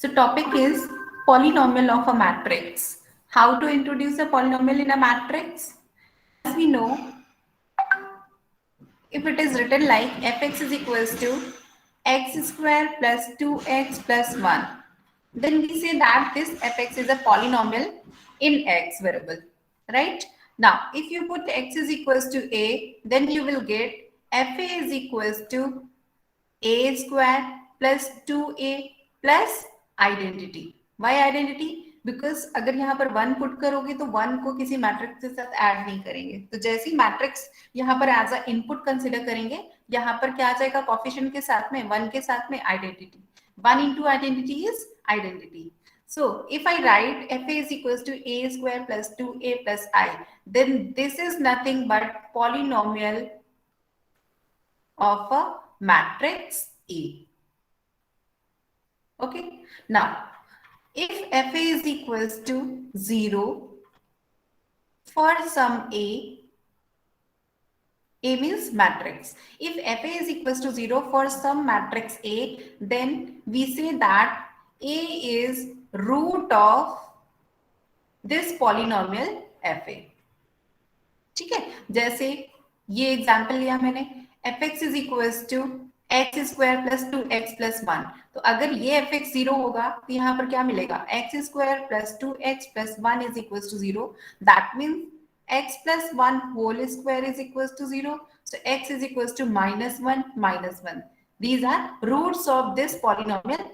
So topic is polynomial of a matrix. How to introduce a polynomial in a matrix? As we know, if it is written like fx is equals to x square plus 2x plus 1, then we say that this fx is a polynomial in x variable, right? Now, if you put x is equals to a, then you will get fa is equals to a square plus 2a plus identity. Why identity? Because अगर यहाँ पर one put करोगे तो one को किसी matrix के साथ add नहीं करेंगे, तो जैसे ही मैट्रिक्स यहाँ पर एज अ इनपुट कंसिडर करेंगे, यहाँ पर क्या आ जाएगा कोफिशिएंट के साथ में, वन के साथ में identity. One into identity is identity. So if I write fa is equals to a square plus 2a plus I, then this is nothing but polynomial of a matrix A. Okay. Now, if fa is equals to 0 for some A means matrix. If fa is equals to 0 for some matrix A, then we say that A is root of this polynomial fa. ठीक है, जैसे ये example लिया मैंने, F X is equals to X square plus 2x plus 1. तो अगर ये F x 0 होगा तो यहाँ पर क्या मिलेगा, X square plus 2x plus 1 is equals to 0. That means x plus 1 whole square is equals to 0. So x is equals to minus 1 minus 1. These are roots of this polynomial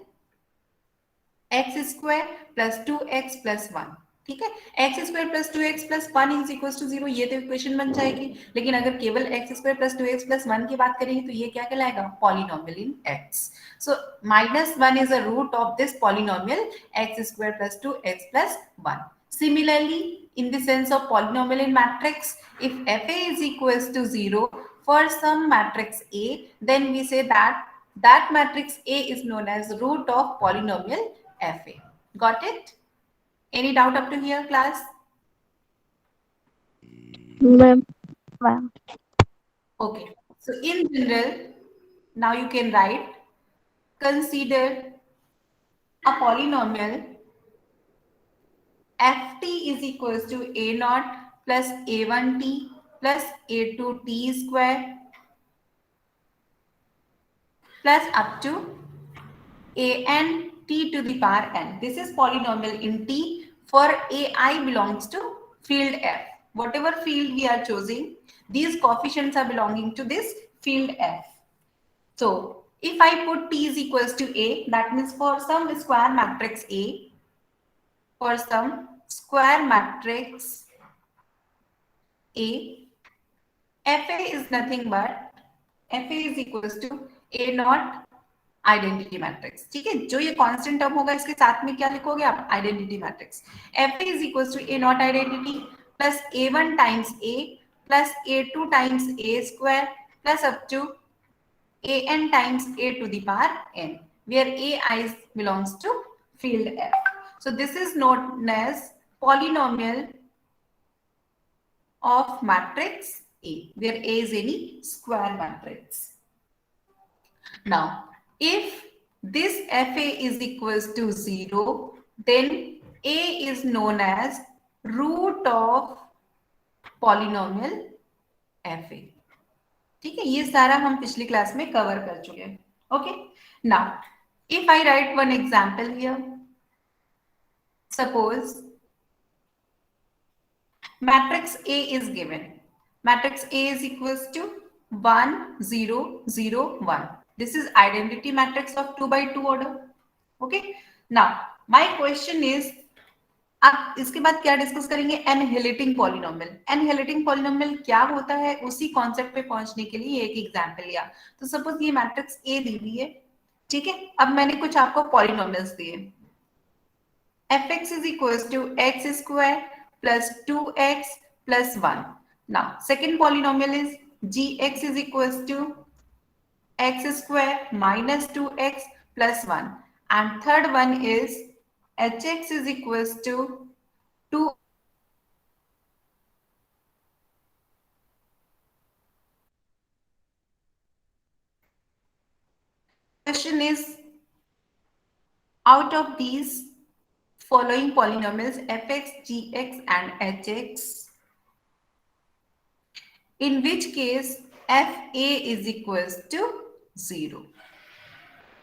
x square plus 2x plus 1. ठीक है, X square plus 2x plus 1 is equal to 0, ये तो equation बन जाएगी. लेकिन अगर केवल x square plus 2x plus 1 की बात करेंगे तो ये क्या कहलाएगा, polynomial in x. So minus 1 is a root of this polynomial X square plus 2x plus 1. Similarly, in the sense of polynomial in matrix, if fa is equals to 0 for some matrix A, then we say that that matrix A is known as root of polynomial fa. Got it? Any doubt up to here, class? Ma'am, ma'am. Okay. So in general, now you can write, consider a polynomial ft is equals to a naught plus a1t plus a2t square plus up to an t to the power n. This is polynomial in t for ai belongs to field f. Whatever field we are choosing, these coefficients are belonging to this field f. So if I put t is equals to a, that means for some square matrix A, for some square matrix A, fa is nothing but fa is equals to a naught identity matrix. ठीक है, जो ये constant term होगा इसके साथ में क्या लिखोगे आप, identity matrix. F is equal to A naught identity plus A one times A plus A two times A square plus up to a n times a to the power n, where a I belongs to field f. So this is known as polynomial of matrix A, where A is any square matrix. Now, if this fa is equals to 0, then A is known as root of polynomial fa. ठीक है, ये सारा हम पिछली class में cover कर चुके हैं. Okay, now if I right one example here, suppose matrix A is given. Matrix A is equals to 1 0 0 1. This is identity matrix of 2 by 2 order. Okay, now my question is, अब इसके बाद क्या discuss करेंगे, एनहिलिटिंग polynomial. एनहिलिटिंग polynomial क्या होता है, उसी concept पे पहुंचने के लिए एक एग्जांपल लिया. तो सपोज ये मैट्रिक्स ए दी हुई है, ठीक है, अब मैंने कुछ आपको पॉलिनोमियल्स दिए. F X is equals to X square plus 2x plus 1. Now second polynomial is G X is equals to x square minus 2x plus 1, and third one is hx is equals to 2. Question is, out of these following polynomials fx, gx and hx, in which case fa is equals to 0.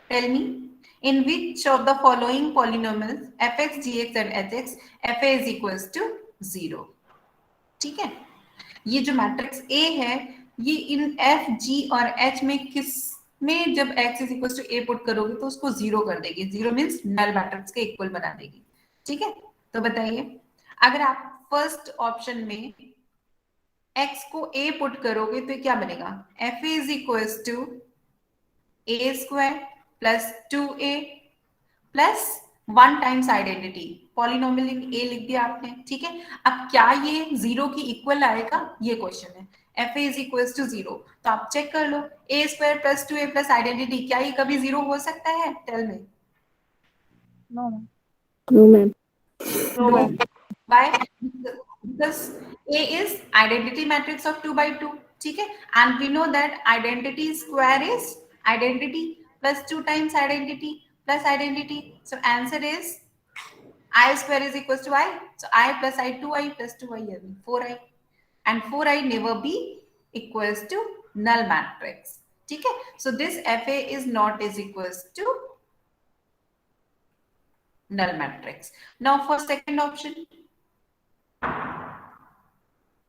Tell me, in which of the following polynomials fx, gx and hx fa is equals to 0. ठीक है, ये जो matrix A है ये इन F, G और H में किस में जब x is equal to A put करोगे तो उसको 0 कर देगी. 0 मीन्स नल मैट्रिक्स के इक्वल बना देगी. ठीक है, तो बताइए अगर आप फर्स्ट ऑप्शन में x को A पुट करोगे तो क्या बनेगा? F is equal to A square plus 2A plus 1 times identity. Polynomial A लिख दिया आपने. ठीक है, अब क्या ये 0 की इक्वल आएगा? ये क्वेश्चन है. F A is equal to 0, तो आप चेक कर लो. A square plus 2A plus identity, क्या ये कभी 0 हो सकता है? Tell me. No, ma'am. No, ma'am. No. Why? Because A is identity matrix of 2 by 2. ठीक है, and we know that identity square is identity plus 2 times identity plus identity. So answer is I square is equals to I. So I plus I 2I plus 2I 4I, and 4I never be equals to null matrix. ठीक है, so this FA is not is equals to null matrix. Now for second option,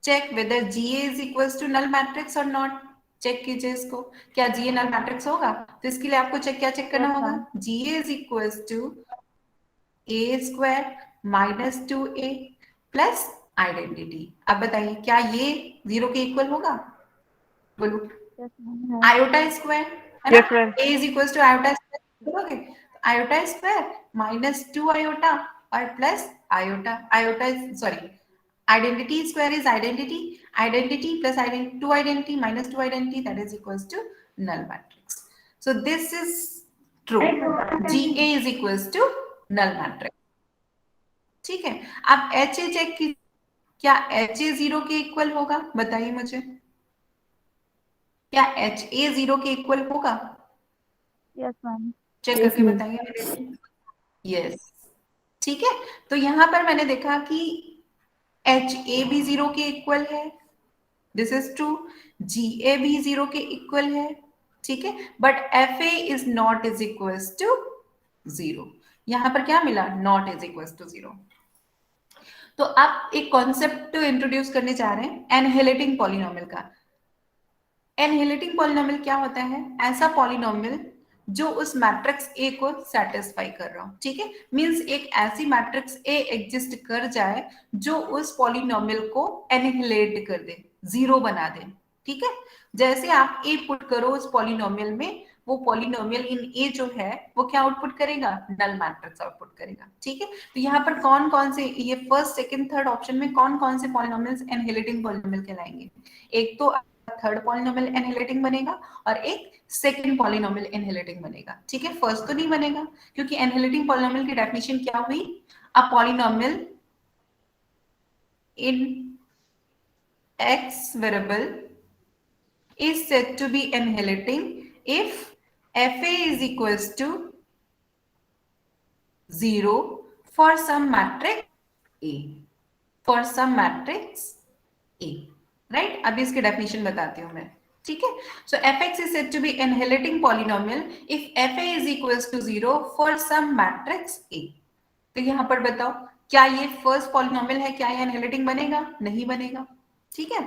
check whether GA is equals to null matrix or not. Check कीजिए इसको, क्या GA null matrix होगा? तो इसके लिए आपको क्या चेक करना होगा? GA is equals to A square minus 2A plus identity. अब बताइए क्या ये 0 के इक्वल होगा? बोलो. Yes, ma'am. आयोटा स्क्वायर है ना? A is equals to iota square करोगे, आयोटा स्क्वायर माइनस 2 आयोटा और plus iota. Iota sorry, identity square is identity, identity plus identity, 2 identity minus 2 identity, that is equals to null matrix. So this is true. GA is equals to null matrix. ठीक है, अब HA check की, क्या HA 0 के equal होगा? बताइए मुझे, क्या HA 0 के इक्वल होगा? Yes, ma'am. चेक Yes, करके ma'am. बताइए मेरे. यस. ठीक है, तो यहां पर मैंने देखा कि HA भी 0 के इक्वल है. This is true. GA भी 0 के इक्वल है. ठीक है, but FA is not is equal to 0. यहां पर क्या मिला? Not is equal to 0. तो आप एक कॉन्सेप्ट इंट्रोड्यूस करने जा रहे हैं एनहिलेटिंग पॉलिनोमियल का. एनहिलेटिंग पॉलिनोमियल क्या होता है? ऐसा पॉलिनोमियल जो उस मैट्रिक्स ए को सेटिस्फाई कर रहा हो. ठीक है, मींस एक ऐसी मैट्रिक्स ए एग्जिस्ट कर जाए जो उस पॉलिनोमियल को एनहिलेट कर दे, 0 बना दे. ठीक है, जैसे आप ए पुट करो उस पॉलिनोमियल में, वो पॉलिनोमियल इन ए जो है वो क्या आउटपुट करेगा? नल मैट्रिक्स आउटपुट करेगा. ठीक है, तो यहाँ पर कौन कौन से, ये फर्स्ट सेकंड थर्ड ऑप्शन में कौन कौन से पॉलिनोमियल्स एनहिलेटिंग पॉलिनोमियल कहलाएंगे? एक तो थर्ड पॉलिनोमियल एनहिलेटिंग बनेगा और एक सेकंड पॉलिनोमियल एनहिलेटिंग बनेगा. ठीक है, फर्स्ट तो नहीं बनेगा क्योंकि एनहिलेटिंग पॉलिनोमियल की डेफिनेशन क्या हुई? A polynomial in x variable is said to be annihilating if fa is equals to 0 for some matrix A. For some matrix A. Right, अभी इसकी डेफिनेशन बताती हूं मैं. ठीक है, सो fx is said to be annihilating polynomial if fa is equals to 0 for some matrix A. तो यहां पर बताओ क्या ये फर्स्ट पॉलिनोमियल है, क्या ये एनहिलेटिंग बनेगा? नहीं बनेगा. ठीक है,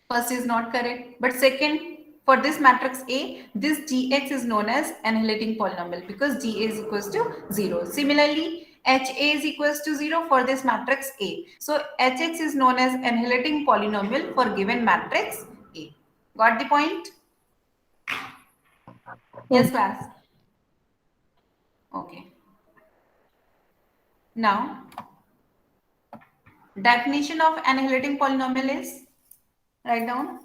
first is not correct, but second, for this matrix A, this gx is known as annihilating polynomial because GA is equals to 0. Similarly, HA is equals to 0 for this matrix A. So HX is known as annihilating polynomial for given matrix A. Got the point? Yes, class. Okay. Now, definition of annihilating polynomial is, write down,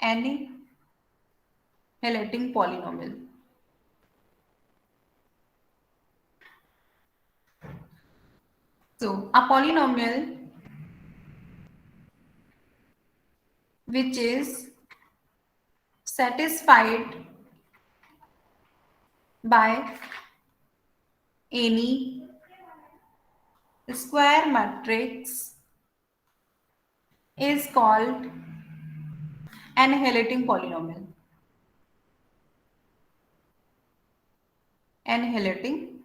annihilating polynomial. So a polynomial which is satisfied by any square matrix is called annihilating polynomial. Annihilating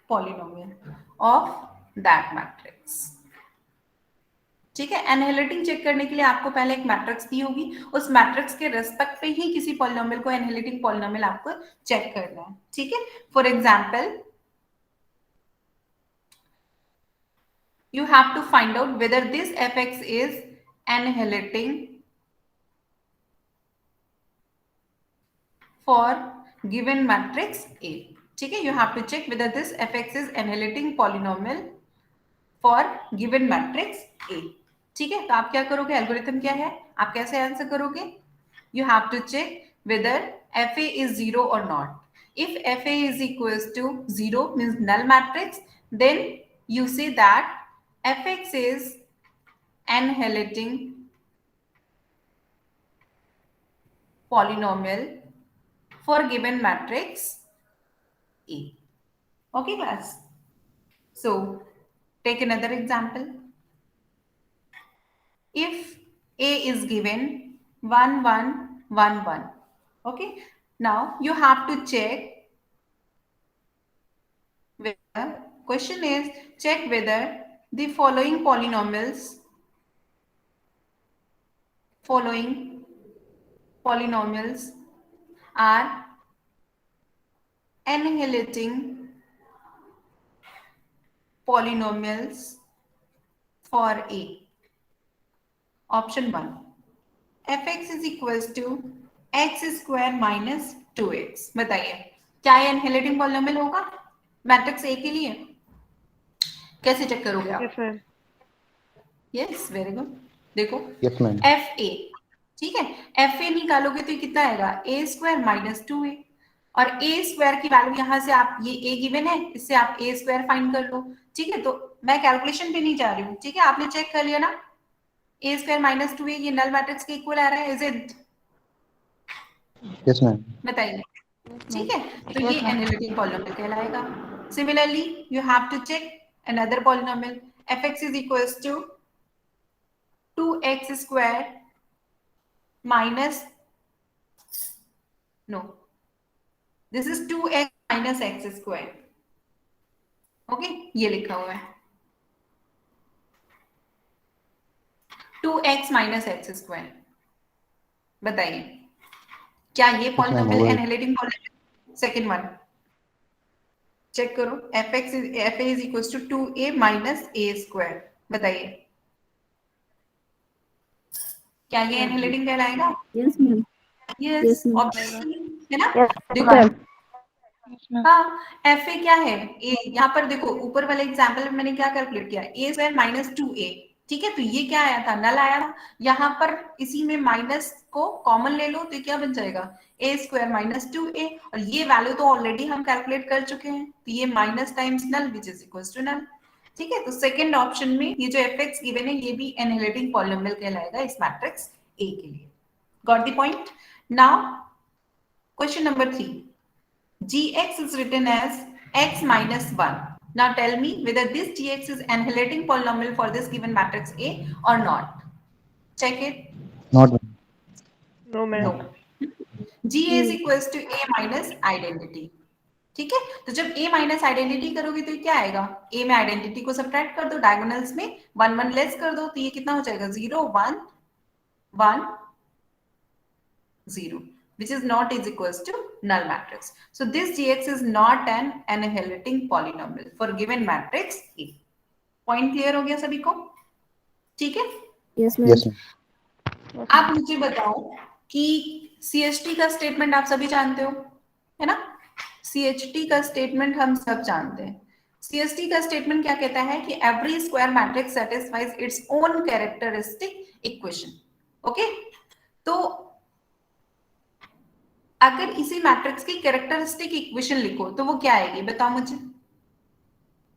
polynomial of that matrix. ठीक है, एनहिलेटिंग check करने के लिए आपको पहले एक matrix दी होगी, उस मैट्रिक्स के रेस्पेक्ट पे ही किसी पॉलिनोमियल को एनहिलेटिंग पॉलिनोमियल आपको चेक करना है. ठीक है, for example you have to find out whether this fx is annihilating for given matrix A. ठीक है, you have to check whether this fx is annihilating polynomial for given matrix A. ठीक है, तो आप क्या करोगे, एल्गोरिथम क्या है, आप कैसे आंसर करोगे, you have to check whether fa is 0 or not. If fa is equals to 0 means null matrix, then you say that fx is annihilating polynomial for given matrix A. Okay, class. So take another example. If A is given 1 1 1 1, okay, now you have to check whether, question is check whether the following polynomials are annihilating polynomials for A. Option 1, fx is equals to x square minus 2x. बताइए क्या ये annihilating polynomial होगा matrix A के लिए, कैसे check करोगे आप? Yes ma'am. Yes, very good. देखो यस मैम. एफ ए, ठीक है, एफ ए निकालोगे तो ये कितना आएगा, ए स्क्वायर माइनस 2a, और ए स्क्वायर की वैल्यू यहाँ से आप, ये ए गिवन है, इससे आप ए स्क्वायर फाइंड कर लो. ठीक है, तो मैं कैलकुलेशन पे नहीं जा रही हूँ. ठीक है, आपने चेक कर लिया ना, ए स्क्वायर माइनस 2a ये नल मैट्रिक्स के इक्वल आ रहा है, इज इट? Yes ma'am. बताइए. ठीक है, तो ये एनालिटिक पॉलिनोमियल कहलाएगा. Similarly you have to check another polynomial, fx is equals to 2x square minus, no, this is 2x minus x square. Okay, ये लिखा हुआ है 2x minus x square. बताइए क्या ये polynomial analytic polynomial? Second one check करो, fa is equals to 2a minus a square. बताइए क्या ये एनालिटिक कहलाएगा? Yes, ma'am. Yes, ma'am. Option है ना. Yes, देखो ma'am. हाँ, fa क्या है, a. यहाँ पर देखो ऊपर वाले एग्जाम्पल में मैंने क्या कैलकुलेट किया, a स्क्वायर माइनस 2a. ठीक है, तो ये क्या आया था, नल आया था. यहाँ पर इसी में माइनस को कॉमन ले लो तो क्या बन जाएगा, a स्क्वायर माइनस 2a, और ये वैल्यू तो ऑलरेडी हम कैलकुलेट कर चुके हैं, तो ये minus times null which is equals to null. ठीक है, तो सेकंड ऑप्शन में ये जो fx गिवन है ये भी एनालिटिक पॉलिनोमियल कहलाएगा इस मैट्रिक्स a के लिए. Got the point? Now question number 3, gx is written as x minus 1. Now tell me whether this gx is annihilating polynomial for this given matrix A or not. Check it. Not. No ma'am. No. g is equals to a minus identity. ठीक है, तो जब a minus identity करोगे तो क्या आएगा, a में identity को सब्ट्रैक्ट कर दो, डायगोनल्स में 1 1 लेस कर दो, तो ये कितना हो जाएगा, 0 1 1 0, which is not is equals to null matrix. So this gx is not an annihilating polynomial for given matrix A. Point clear हो गया सभी को? ठीक है. Yes, ma'am. Yes ma'am. आप मुझे बताओ कि CHT का स्टेटमेंट आप सभी जानते हो, है ना? CHT का स्टेटमेंट हम सब जानते हैं. CHT का स्टेटमेंट क्या कहता है कि every square matrix satisfies its own characteristic equation. Okay, तो अगर इसी मैट्रिक्स की कैरेक्टरिस्टिक इक्वेशन लिखो तो वो क्या आएगी, बताओ मुझे.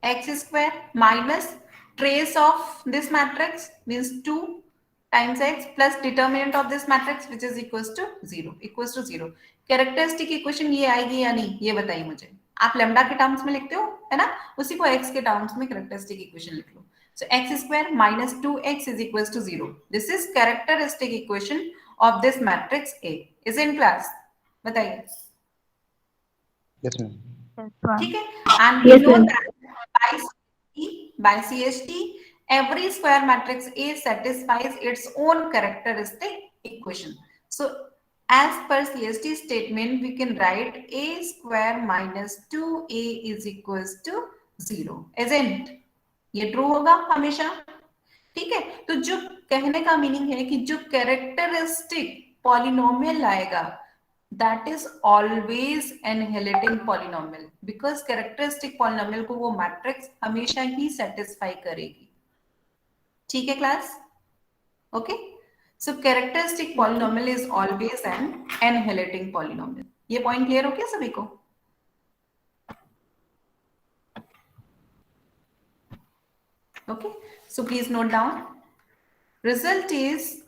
x square minus trace of this matrix means 2 times x plus determinant of this matrix which is equals to 0 characteristic equation ये आएगी या नहीं ये बताइए मुझे. आप लैम्डा के टर्म्स में लिखते हो है ना, उसी को x के टर्म्स में कैरेक्टरिस्टिक इक्वेशन लिख लो. So x square minus 2x is equals to 0. This is characteristic equation of this matrix A. Is in class? बताइए. Yes, ma'am. ठीक है. And Yes, we know ma'am. that by CST, every square matrix A satisfies its own characteristic equation. So as per CST statement, we can write A square minus 2A is equals to 0. Isn't? ये true होगा हमेशा. ठीक है. तो जो कहने का meaning है कि जो कैरेक्टरिस्टिक पॉलिनोमियल आएगा that is always annihilating polynomial because characteristic polynomial को वो मैट्रिक्स हमेशा ही सेटिस्फाई करेगी. ठीक है class. Okay. So characteristic polynomial is always an annihilating polynomial. ये पॉइंट क्लियर हो गया सभी को. Okay, so please note down. Result is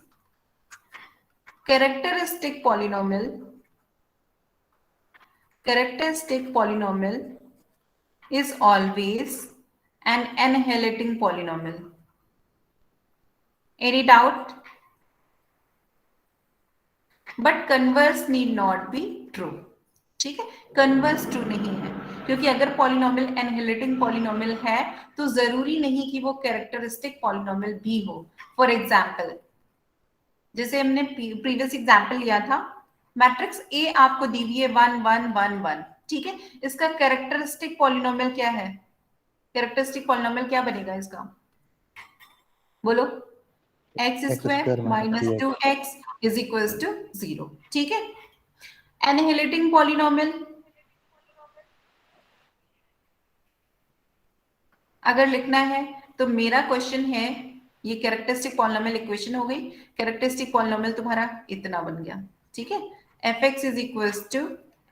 characteristic polynomial is always an annihilating polynomial. Any doubt? But converse need not be true. ठीक है. Converse true नहीं है क्योंकि अगर पॉलिनोमियल एनहिलेटिंग पॉलिनोमियल है तो जरूरी नहीं कि वो कैरेक्टरिस्टिक पॉलिनोमियल भी हो. फॉर एग्जाम्पल जैसे हमने प्रीवियस एग्जाम्पल लिया था, मैट्रिक्स ए आपको दी हुई है 1 1 1 1. ठीक है. इसका कैरेक्टरिस्टिक पॉलिनोमियल क्या है? कैरेक्टरिस्टिक पॉलिनोमियल क्या बनेगा इसका? बोलो. X square minus 2x is equals to 0. ठीक है. एनहिलेटिंग पॉलिनोमियल अगर लिखना है तो मेरा क्वेश्चन है, ये कैरेक्टरिस्टिक पॉलिनोमियल इक्वेशन हो गई. कैरेक्टरिस्टिक पॉलिनोमियल तुम्हारा इतना बन गया. ठीक है. fx is equals to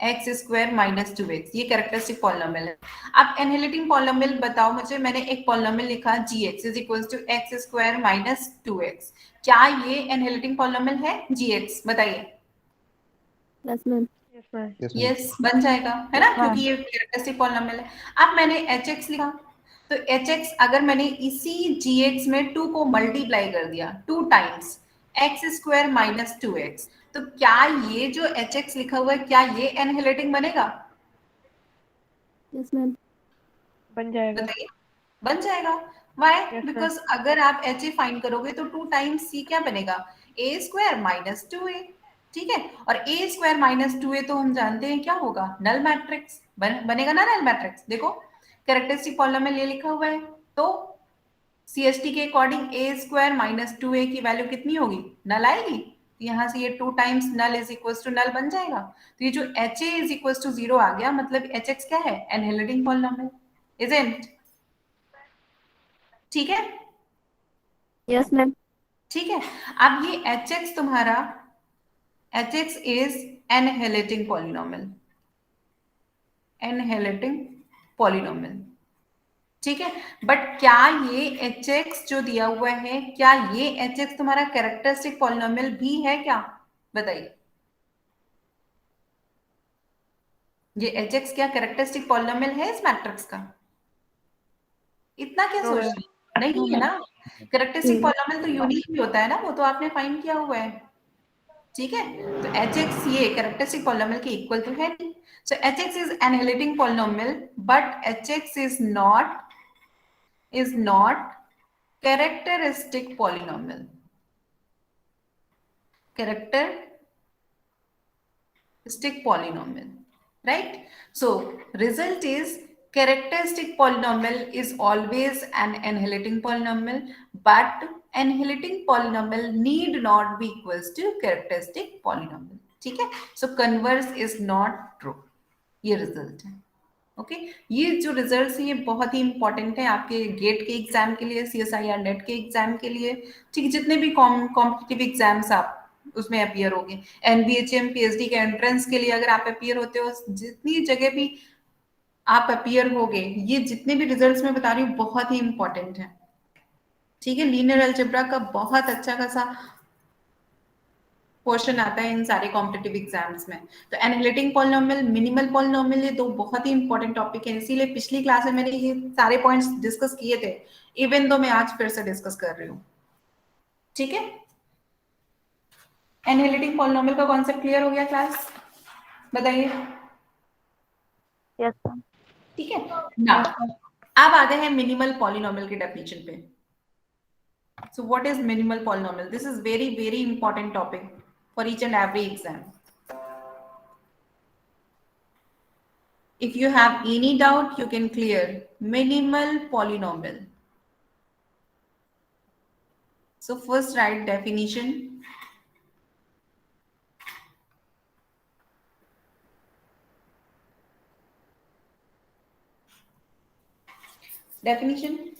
X square minus 2x. ये कैरेक्टरिस्टिक पॉलिनोमियल है. अब एनहिलेटिंग पॉलिनोमियल बताओ मुझे. मैंने एक पॉलिनोमियल लिखा gx is equals to X square minus 2x. क्या ये एनहिलेटिंग पॉलिनोमियल है gx? बताइए. Yes, ma'am. Yes, ma'am. Yes, ma'am. Yes बन जाएगा है ना, क्योंकि ये कैरेक्टरिस्टिक पॉलिनोमियल है. अब मैंने hx लिखा तो hx अगर मैंने इसी gx में 2 को मल्टीप्लाई कर दिया 2 times x square minus 2x, तो क्या ये जो hx लिखा हुआ है क्या ये एनहिलेटिंग बनेगा? Yes, ma'am. बन जाएगा. बताइए. बन जाएगा. व्हाई? Yes, बिकॉज अगर आप ha फाइंड करोगे तो 2 टाइम्स c क्या बनेगा? a square minus 2a. ठीक है. और a स्क्वायर माइनस 2a तो हम जानते हैं क्या होगा? Null matrix. बनेगा ना नल मैट्रिक्स. देखो कैरेक्टरिस्टिक पॉलिनोमियल ये लिखा हुआ है तो CST के according a square minus 2a की वैल्यू कितनी होगी? नल आएगी. यहां से ये 2 times null is equals to null बन जाएगा. तो ये जो ha इज इक्वल्स टू 0 आ गया, मतलब hx क्या है? Annihilating polynomial. इजंट? ठीक है. Yes, ma'am. ठीक है. अब ये hx तुम्हारा hx इज annihilating polynomial. ठीक है. बट क्या ये hx जो दिया हुआ है क्या ये hx तुम्हारा कैरेक्टरिस्टिक पॉलिनोमियल भी है क्या? बताइए. ये hx क्या कैरेक्टरिस्टिक पॉलिनोमियल है इस मैट्रिक्स का? इतना क्या सोच रहे हैं? नहीं है ना. कैरेक्टरिस्टिक पॉलिनोमियल तो यूनिक भी होता है ना, वो तो आपने फाइंड किया हुआ है. ठीक है. तो hx ये कैरेक्टरिस्टिक पॉलिनोमियल के इक्वल तो है नहीं. So hx is annihilating polynomial but hx is not characteristic polynomial. Characteristic polynomial, right? So result is characteristic polynomial is always an annihilating polynomial, but annihilating polynomial need not be equals to characteristic polynomial. ठीक है. So converse is not true. ये result है. Okay. ये जो result है ये बहुत ही important है आपके गेट के एग्जाम के लिए, CSIR नेट के एग्जाम के लिए. ठीक. जितने भी कॉम्पिटिटिव एग्जाम्स आप उसमें अपियर होगे, NBHM PhD के एंट्रेंस के लिए अगर आप अपियर होते हो, जितनी जगह भी आप अपियर होगे, ये जितने भी रिजल्ट्स मैं बता रही हूँ बहुत ही इंपॉर्टेंट है. ठीक है, लीनियर अलजेब्रा का बहुत अच्छा खासा क्वेश्चन आता है इन सारे कॉम्पिटिटिव एग्जाम्स में। तो एनालिटिक पॉलिनोमियल, मिनिमल पॉलिनोमियल, ये दो बहुत ही इंपॉर्टेंट टॉपिक है, इसीलिए पिछली क्लास में मैंने ये सारे पॉइंट्स डिस्कस किए थे, इवन दो मैं आज फिर से डिस्कस कर रही हूँ। ठीक है, एनालिटिक पॉलिनोमियल का कॉन्सेप्ट क्लियर हो गया क्लास? बताइए। Yes, ma'am. ठीक है ना, अब आते हैं मिनिमल पॉलिनोमियल के डेफिनेशन पे। So what is minimal polynomial? This is very important topic for each and every exam. If you have any doubt, you can clear minimal polynomial. So first write definition. Definition.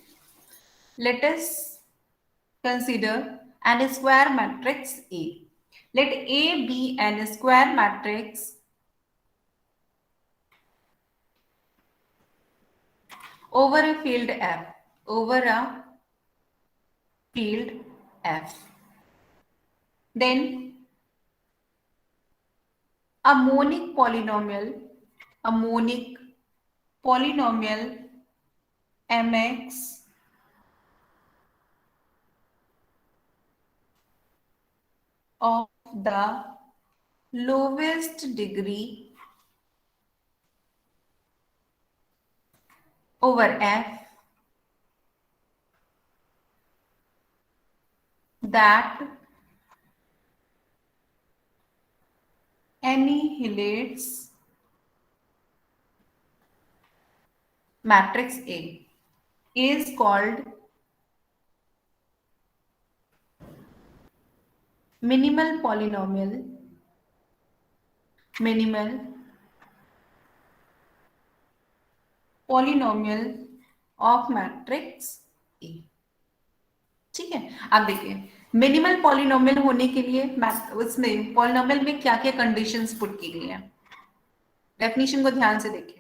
Let us consider an square matrix A. Let A be an square matrix over a field F. Over a field F. Then a monic polynomial mx of the lowest degree over F that annihilates matrix A is called minimal polynomial of matrix A। ठीक है, अब देखिए minimal polynomial होने के लिए उसमें polynomial में क्या क्या कंडीशंस पुट की गई हैं, डेफिनेशन को ध्यान से देखिए।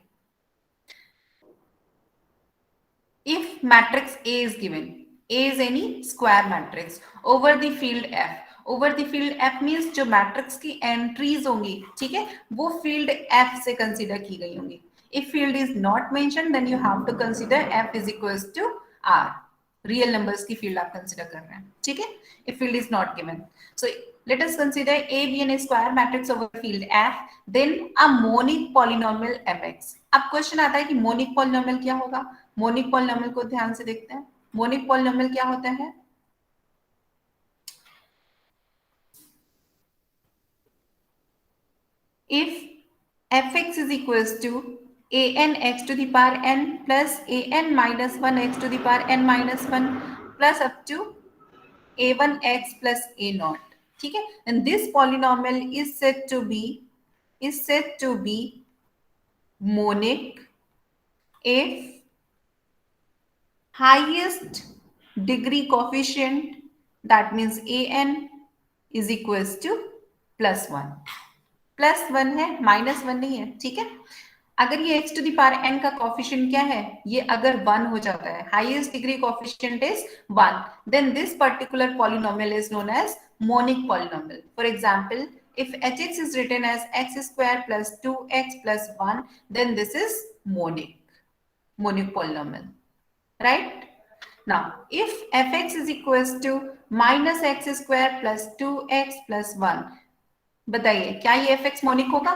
If matrix A is given, A is any square matrix over the field F. Over the field F means जो मैट्रिक्स की एंट्रीज होंगी, ठीक है, वो फील्ड F से कंसीडर की गई होंगी। If field is not mentioned, then you have to consider F is equals to R. Real numbers की फील्ड आप कंसीडर कर रहे हैं, ठीक है। If field is not given, so let us consider A be a square matrix over field F, then a monic polynomial mx. अब question आता है कि मोनिक पॉलिनोमियल क्या होगा। मोनिक पॉलिनोमियल को ध्यान से देखते हैं। मोनिक पॉलिनोमियल क्या होता है? If fx is equals to an x to the power n plus an minus 1 x to the power n minus 1 plus up to a1 x plus a naught, ठीक है, and this polynomial is said to be monic if highest degree coefficient, that means an is equals to +1। +1 है, -1 नहीं है, ठीक है। अगर ये x to the power n का कोफिशिएंट क्या है, ये अगर 1 हो जाता है, highest degree coefficient is 1, then this particular polynomial is known as monic polynomial. For example, if hx is written as x square plus 2x plus 1, then this is monic polynomial, right? Now if fx is equals to minus x square plus 2x plus 1, बताइए क्या ये fx monic होगा?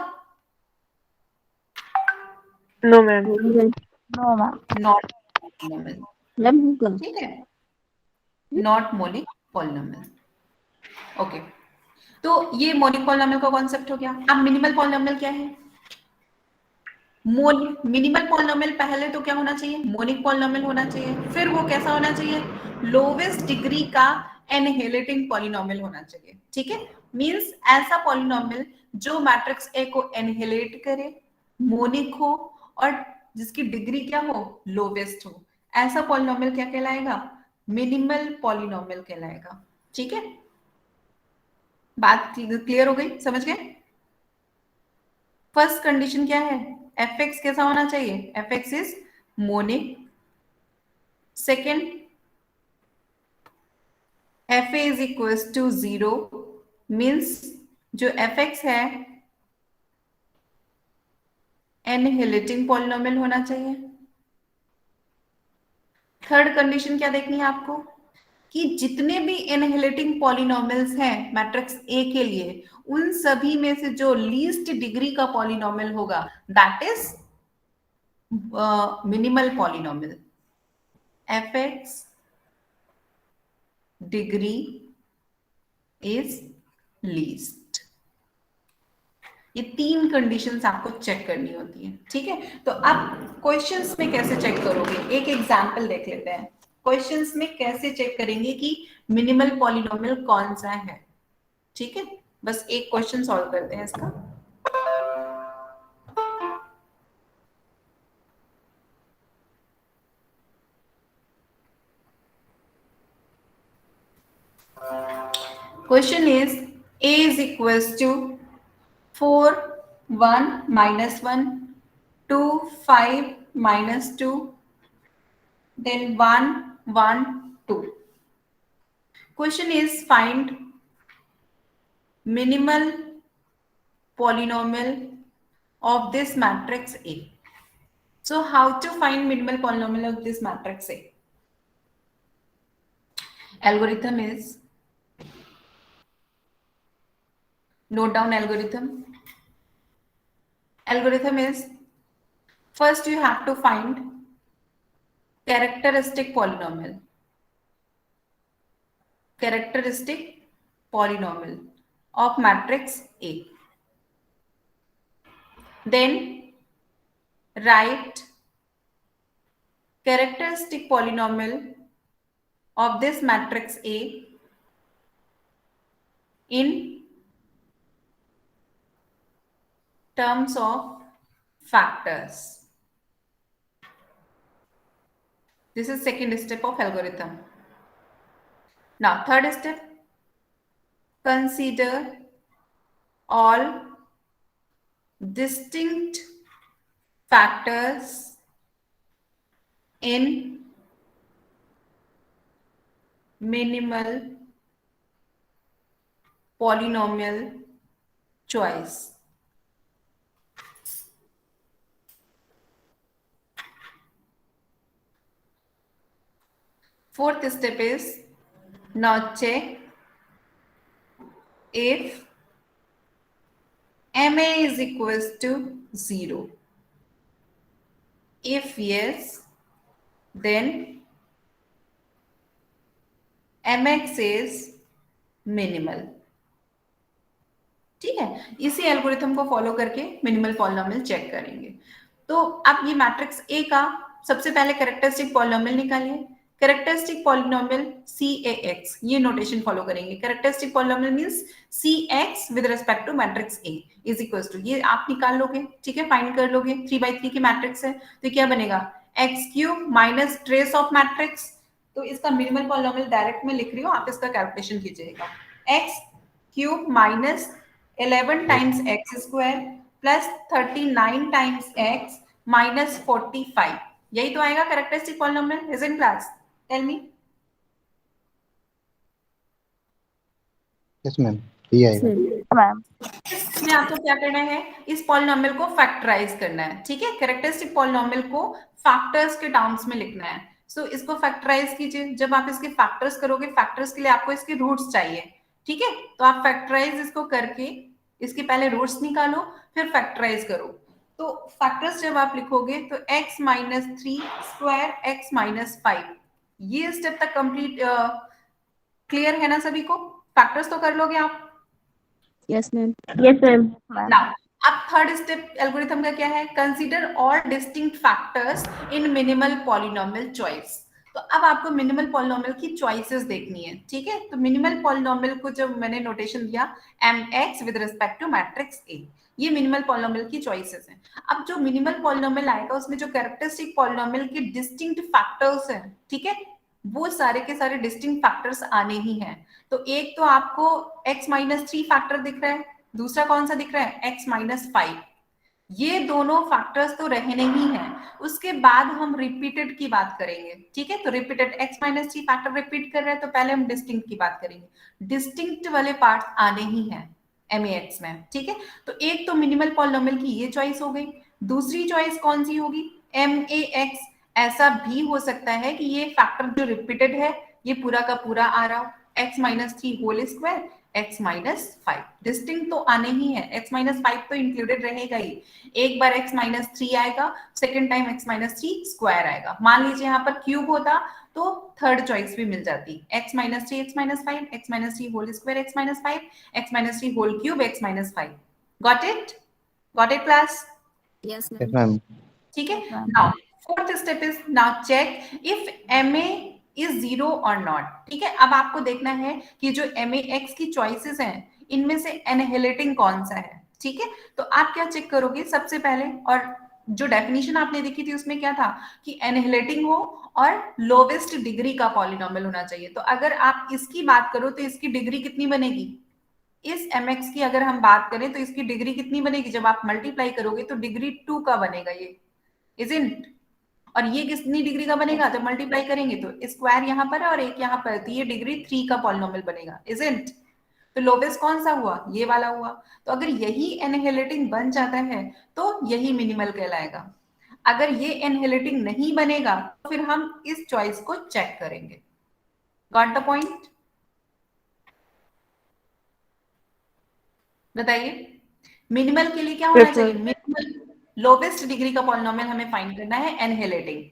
No, ma'am. No, ma'am. Not polynomial, Let me go. ठीक है, not monic polynomial. Okay, तो ये monic polynomial का concept हो गया। अब मिनिमल पॉलिनोमियल क्या है? मिनिमल पॉलिनोमियल पहले तो क्या होना चाहिए, मोनिक पॉलिनोमियल होना चाहिए, फिर वो कैसा होना चाहिए, लोवेस्ट डिग्री का एनहिलेटिंग पॉलिनोमियल होना चाहिए, ठीक है। मींस ऐसा पॉलिनोमियल जो मैट्रिक्स ए को एनहिलेट करे, मोनिक हो और जिसकी डिग्री क्या हो, लोवेस्ट हो, ऐसा पॉलिनोमियल क्या कहलाएगा, मिनिमल पॉलिनोमियल कहलाएगा, ठीक है। बात क्लियर हो गई, समझ गए? फर्स्ट कंडीशन क्या है, एफ एक्स कैसा होना चाहिए, F X is monic. Second, F A is equal to 0 means जो एफ एक्स है एनहिलिटिंग पॉलिनोमियल होना चाहिए। थर्ड कंडीशन क्या देखनी है आपको कि जितने भी एनहिलिटिंग पॉलिनोमियल्स हैं मैट्रिक्स ए के लिए उन सभी में से जो लीस्ट डिग्री का पॉलिनोमियल होगा that is minimal polynomial. F x degree is least. ये 3 कंडीशंस आपको चेक करनी होती है, ठीक है। तो अब क्वेश्चंस में कैसे चेक करोगे, एक एग्जांपल देख लेते हैं। क्वेश्चंस में कैसे चेक करेंगे कि मिनिमल पॉलिनोमियल कौन सा है, ठीक है। बस एक क्वेश्चन सॉल्व करते हैं इसका। Question is a is equals to 4 1 minus 1 2 5 minus 2 then 1 1 2. Question is find minimal polynomial of this matrix A. So how to find minimal polynomial of this matrix A? Algorithm is, note down algorithm. Algorithm is, first you have to find characteristic polynomial. Characteristic polynomial of matrix A. Then write characteristic polynomial of this matrix A in terms of factors. This is second step of algorithm. Now third step, consider all distinct factors in minimal polynomial choice. Fourth step is, now check if MA is equals to 0. If yes, then MX is minimal. ठीक है, इसी algorithm को follow करके minimal polynomial check करेंगे। तो अब ये matrix A का सबसे पहले कैरेक्टरिस्टिक पॉलिनोमियल निकालिए। कैरेक्टरिस्टिक पॉलिनोमियल CAX, ये नोटेशन फॉलो करेंगे। Characteristic polynomial means CX with respect to matrix A is equals to, ये आप निकाल लोगे, ठीक है, फाइंड कर लोगे। 3/3 की मैट्रिक्स है तो क्या बनेगा, x³ minus trace of matrix. तो इसका मिनिमल पॉलिनोमियल डायरेक्ट में लिख रही हूँ, आप इसका कैलकुलेशन कीजिएगा। x³ minus 11 times x square plus 39 times x minus 45, यही तो आएगा characteristic polynomial. Is in class? Tell me. Yes ma'am, ये आएगा मैम। इसमें आपको क्या करना है, इस पॉलिनोमियल को फैक्टराइज करना है, ठीक है। कैरेक्टरिस्टिक पॉलिनोमियल को फैक्टर्स के टर्म्स में लिखना है। सो इसको फैक्टराइज कीजिए। जब आप इसके फैक्टर्स करोगे, फैक्टर्स के लिए आपको इसके रूट्स चाहिए, ठीक है। तो आप फैक्टराइज इसको करके इसके पहले रूट्स निकालो, फिर फैक्टराइज करो। तो फैक्टर्स जब आप लिखोगे तो x minus 3 square x minus 5, ये स्टेप तक कंप्लीट क्लियर है ना सभी को? फैक्टर्स तो कर लोगे आप? Yes ma'am. Yes, ma'am. Now अब थर्ड स्टेप एल्गोरिथम का क्या है, consider all distinct factors in minimal polynomial choice. तो अब आपको मिनिमल पॉलिनोमियल की चॉइसेस देखनी है, ठीक है। तो मिनिमल पॉलिनोमियल को जब मैंने नोटेशन दिया mx with respect to matrix A, ये मिनिमल पॉलिनोमियल की चॉइसेस हैं। अब जो मिनिमल पॉलिनोमियल आएगा उसमें जो कैरेक्टरिस्टिक पॉलिनोमियल के डिस्टिंक्ट फैक्टर्स हैं, ठीक है, वो सारे के सारे डिस्टिंक्ट फैक्टर्स आने ही हैं। तो एक तो आपको x माइनस 3 फैक्टर दिख रहा है, दूसरा कौन सा दिख रहा है, x माइनस 5। ये दोनों फैक्टर्स तो रहने ही हैं, उसके बाद हम रिपीटेड की बात करेंगे, ठीक है। तो repeated x minus three factor repeat कर रहे हैं, तो पहले हम डिस्टिंक्ट की बात करेंगे। डिस्टिंक्ट वाले पार्ट आने ही हैं MAX में, ठीक है। तो एक तो मिनिमल पॉलिनोमियल की ये चॉइस हो गई, दूसरी चॉइस कौन सी होगी, MAX। ऐसा भी हो सकता है कि ये फैक्टर जो रिपीटेड है ये पूरा का पूरा आ रहा हो, x minus three whole square x minus five. Distinct तो आने ही है, x माइनस फाइव तो इंक्लूडेड रहेगा ही। एक बार x माइनस थ्री आएगा, second time x minus three square आएगा। मान लीजिए यहाँ पर क्यूब होता तो थर्ड चॉइस भी मिल जाती, x minus three x minus five, x minus three whole square x minus five, x minus three whole cube x minus five. Got it class? Yes, Yes, ma'am. ma'am. ठीक है। Yes, ma'am. Now fourth step is now check if MA is zero और not, ठीक है। अब आपको देखना है कि जो MAX की चॉइसेस हैं इनमें से एनहिलेटिंग कौन सा है, ठीक है। तो आप क्या चेक करोगे सबसे पहले, और जो डेफिनेशन आपने देखी थी उसमें क्या था कि एनहिलेटिंग हो और लोवेस्ट डिग्री का पॉलिनोमियल होना चाहिए। तो अगर आप इसकी बात करो तो इसकी डिग्री कितनी बनेगी, इस MX की अगर हम बात करें तो इसकी डिग्री कितनी बनेगी, जब आप मल्टीप्लाई करोगे तो डिग्री 2 का बनेगा ये, इजंट। और ये कितनी डिग्री का बनेगा, जब मल्टीप्लाई करेंगे तो स्क्वायर यहाँ पर है और एक यहाँ पर, तो ये डिग्री 3 का पॉलिनोमियल बनेगा, इजंट। तो लोवेस्ट कौन सा हुआ, ये वाला हुआ। तो अगर यही एनहिलेटिंग बन जाता है तो यही मिनिमल कहलाएगा। अगर ये एनहिलेटिंग नहीं बनेगा तो फिर हम इस चॉइस को चेक करेंगे। Got the point? बताइए, मिनिमल के लिए क्या होना Yes, चाहिए, ma'am. मिनिमल लोवेस्ट डिग्री का पॉलिनोमियल हमें फाइंड करना है एनहिलेटिंग।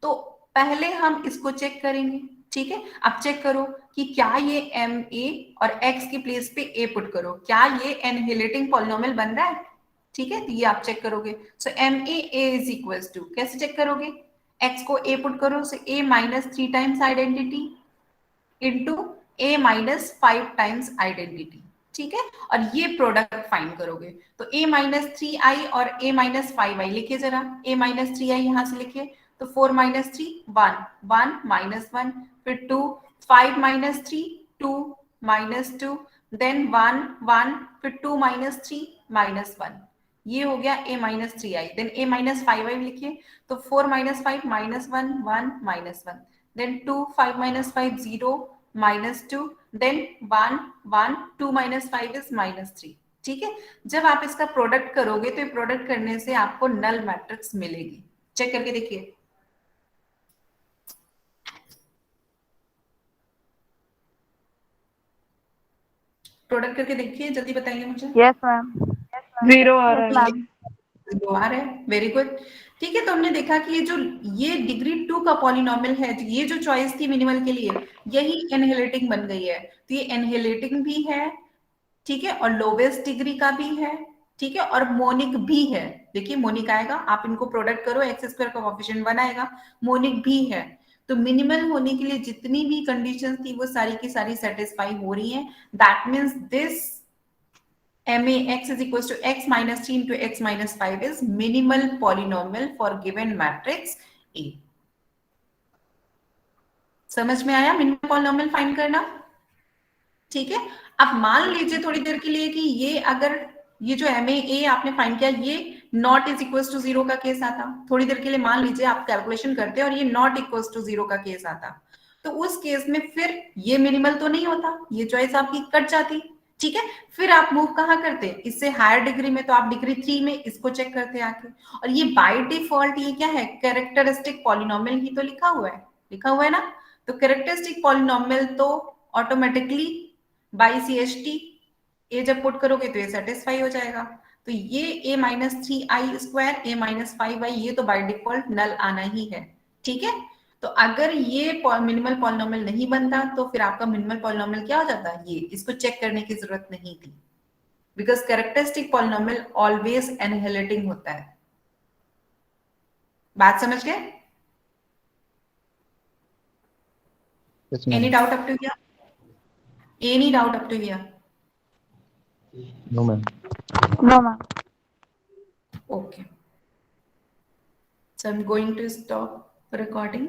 तो पहले हम इसको चेक करेंगे, ठीक है। अब चेक करो कि क्या ये MA और x की प्लेस पे A पुट करो, क्या ये एनहिलेटिंग पॉलिनोमियल बन रहा है, ठीक है। तो ये आप चेक करोगे। So MA A is equals to, कैसे चेक करोगे, x को A पुट करो, so A minus three times identity into A minus five times identity, ठीक है। और ये प्रोडक्ट फाइंड करोगे। तो A माइनस थ्री आई और A माइनस फाइव आई लिखिए जरा, A माइनस थ्री आई यहां से लिखिए, तो 4 माइनस थ्री 1, 1 माइनस 1, फिर 2, 5 माइनस थ्री 2 माइनस 2, देन 1 1, फिर 2 माइनस थ्री माइनस 1। ये हो गया A minus three I. Then A minus five I लिखिए, तो 4 minus five minus 1 1 minus 1, then 2 5 minus 5 0 minus 2, then 1 1 2 minus 5 is minus 3, ठीक है। जब आप इसका प्रोडक्ट करोगे तो ये प्रोडक्ट करने से आपको नल मैट्रिक्स मिलेगी। चेक करके देखिए, प्रोडक्ट करके देखिए, जल्दी बताइए मुझे। Yes, ma'am. 0 आ रहा Yes, है। ma'am. दो आ रहे हैं, वेरी गुड, ठीक है। तो हमने देखा कि ये डिग्री 2 का पॉलिनोमियल है, ये जो चॉइस थी मिनिमल के लिए यही एनहिलेटिंग बन गई है। तो ये एनहिलेटिंग भी है, ठीक है, और लोवेस्ट डिग्री का भी है, ठीक है, और मोनिक भी है। देखिए मोनिक आएगा, आप इनको प्रोडक्ट करो, एक्स स्क्वायर का कोएफिशिएंट 1 आएगा, मोनिक भी है। तो मिनिमल होने के लिए जितनी भी कंडीशंस थी वो सारी की सारी सेटिस्फाई हो रही हैं। That means this MAX is equals to x minus 3 into x minus 5 is minimal polynomial for given matrix A. समझ में आया मिनिमल पॉलिनोमियल फाइंड करना, ठीक है। अब मान लीजिए थोड़ी देर के लिए कि ये अगर ये जो MA आपने फाइंड किया ये not is equal to zero का केस आता, थोड़ी देर के लिए मान लीजिए आप कैलकुलेशन करते और ये नॉट इक्वल टू जीरो का केस आता, तो उस केस में फिर ये मिनिमल तो नहीं होता, ये चॉइस आपकी कट जाती, ठीक है। फिर आप मूव कहाँ करते, इससे हायर डिग्री में, तो आप डिग्री 3 में इसको चेक करते आके। और ये बाय डिफॉल्ट ये क्या है, कैरेक्टरिस्टिक पॉलिनोमियल ही तो लिखा हुआ है ना। तो कैरेक्टरिस्टिक पॉलिनोमियल तो ऑटोमेटिकली बाई CHT ए जब पुट करोगे तो ये सेटिस्फाई हो जाएगा। तो ये A minus three I square A minus five I ये तो बाय डिफॉल्ट नल आना ही है, ठीक है। तो अगर ये मिनिमल पॉलिनोमियल नहीं बनता तो फिर आपका मिनिमल पॉलिनोमियल क्या हो जाता है, ये, इसको चेक करने की जरूरत नहीं थी, because characteristic polynomial always annihilating होता है। बात समझ गए? Yes, ma'am. Any doubt up to here? Any doubt up to here? No, ma'am. No, ma'am. Okay. So I'm going to stop recording.